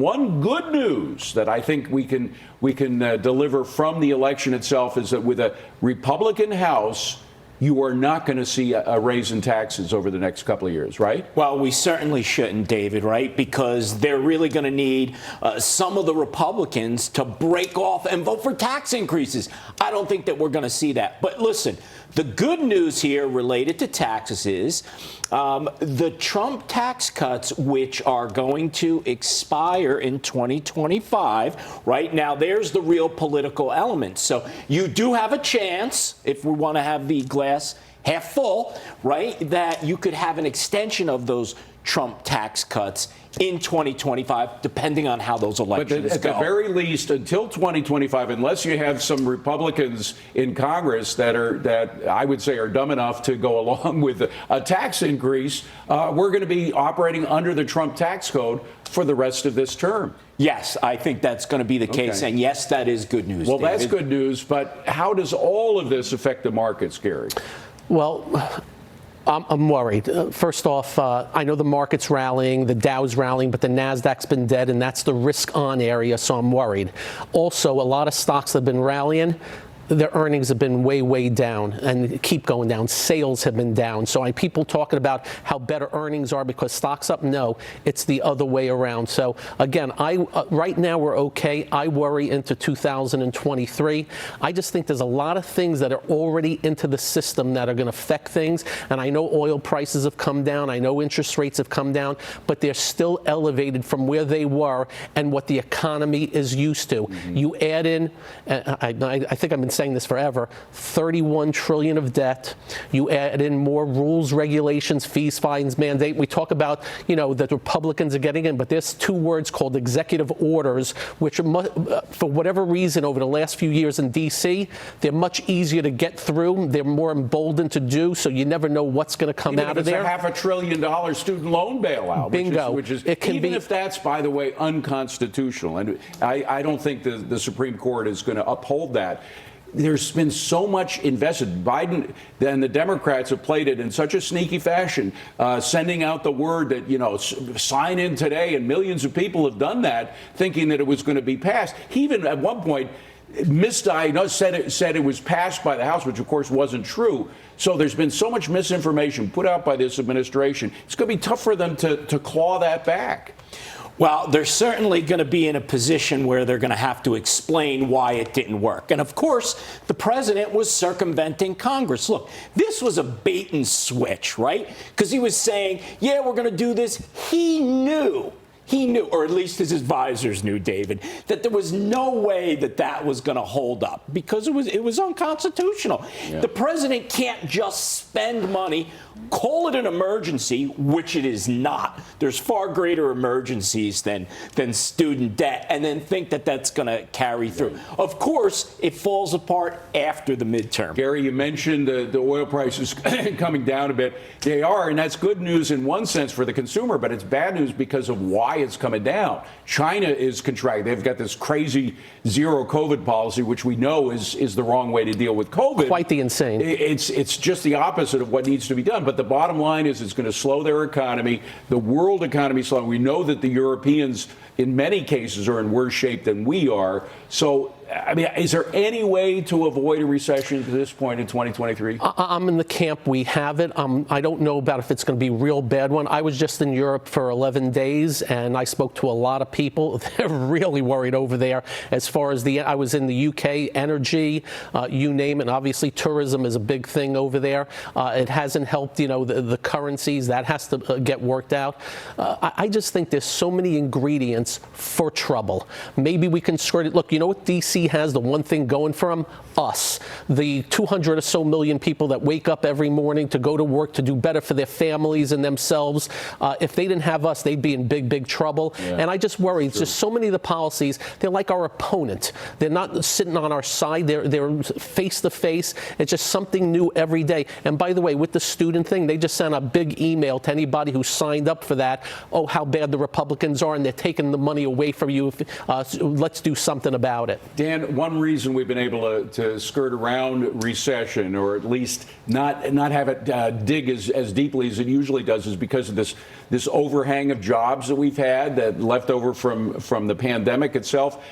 One good news that I think we can deliver from the election itself is that with a Republican House, you are not going to see a raise in taxes over the next couple of years, right? Well, we certainly shouldn't, David, right? Because they're really going to need some of the Republicans to break off and vote for tax increases. I don't think that we're going to see that. But listen, the good news here related to taxes is the Trump tax cuts, which are going to expire in 2025. Right now, there's the real political element. So you do have a chance, if we want to have the glass half full, right, that you could have an extension of those Trump tax cuts in 2025, depending on how those elections go. But at the very least, until 2025, unless you have some Republicans in Congress that I would say are dumb enough to go along with a tax increase, we're going to be operating under the Trump tax code for the rest of this term. Yes, I think that's going to be the case. Okay. And yes, that is good news. Well, David. That's good news. But how does all of this affect the markets, Gary? Well, I'm worried. First off, I know the market's rallying, the Dow's rallying, but the Nasdaq's been dead, and that's the risk-on area, so I'm worried. Also, a lot of stocks have been rallying. Their earnings have been way, way down and keep going down. Sales have been down. So people talking about how better earnings are because stock's up. No, it's the other way around. So again, right now we're okay. I worry into 2023. I just think there's a lot of things that are already into the system that are going to affect things. And I know oil prices have come down. I know interest rates have come down, but they're still elevated from where they were and what the economy is used to. Mm-hmm. You add in, I think I've been saying this forever, $31 trillion of debt. You add in more rules, regulations, fees, fines, mandate. We talk about, that Republicans are getting in, but there's two words called executive orders, which are, for whatever reason, over the last few years in D.C., they're much easier to get through. They're more emboldened to do, so you never know what's going to come out of there. Even if it's a $500 billion student loan bailout. Bingo. Which is it can even be, if that's, by the way, unconstitutional. And I don't think the Supreme Court is going to uphold that. There's been so much invested. Biden and the Democrats have played it in such a sneaky fashion, sending out the word that, sign in today, and millions of people have done that, thinking that it was going to be passed. He even at one point misdiagnosed, said it was passed by the House, which of course wasn't true. So there's been so much misinformation put out by this administration. It's going to be tough for them to claw that back. Well, they're certainly going to be in a position where they're going to have to explain why it didn't work. And of course, the president was circumventing Congress. Look, this was a bait and switch, right? Because he was saying, yeah, we're going to do this. He knew, or at least his advisors knew, David, that there was no way that was going to hold up because it was unconstitutional. Yeah. The president can't just spend money, call it an emergency, which it is not. There's far greater emergencies than student debt, and then think that that's going to carry through. Of course, it falls apart after the midterm. Gary, you mentioned the oil prices coming down a bit. They are, and that's good news in one sense for the consumer, but it's bad news because of why it's coming down. China is contracting. They've got this crazy zero COVID policy, which we know is the wrong way to deal with COVID. Quite the insane. It's just the opposite of what needs to be done. But the bottom line is it's going to slow their economy. The world economy is slowing. We know that the Europeans, in many cases, are in worse shape than we are. So, I mean, is there any way to avoid a recession at this point in 2023? I'm in the camp we have it. I don't know about if it's going to be a real bad one. I was just in Europe for 11 days, and I spoke to a lot of people. They're really worried over there as far as I was in the UK, energy, you name it. And obviously, tourism is a big thing over there. It hasn't helped, the currencies. That has to get worked out. I just think there's so many ingredients for trouble. Maybe we can skirt it. Look, you know what D.C. has the one thing going for them? Us. The 200 or so million people that wake up every morning to go to work to do better for their families and themselves. If they didn't have us, they'd be in big, big trouble. Yeah. And I just worry. It's just so many of the policies, they're like our opponent. They're not sitting on our side. They're face to face. It's just something new every day. And by the way, with the student thing, they just sent a big email to anybody who signed up for that. Oh, how bad the Republicans are, and they're taking the money away from you. Let's do something about it. Dan Dan, one reason we've been able to skirt around recession, or at least not have it dig as deeply as it usually does, is because of this overhang of jobs that we've had that left over from the pandemic itself.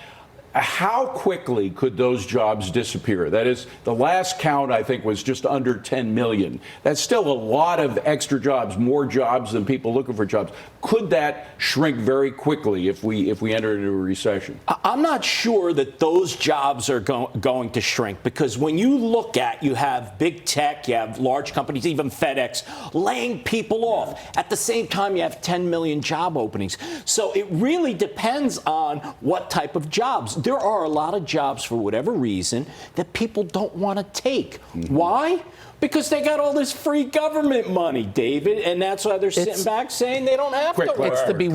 How quickly could those jobs disappear? That is, the last count, I think, was just under 10 million. That's still a lot of extra jobs, more jobs than people looking for jobs. Could that shrink very quickly if we enter into a recession? I'm not sure that those jobs are going to shrink, because when you look at, you have big tech, you have large companies, even FedEx, laying people off. At the same time, you have 10 million job openings. So it really depends on what type of jobs. There are a lot of jobs, for whatever reason, that people don't want to take. Why? Because they got all this free government money, David, and that's why they're sitting back saying they don't have to work. It's to be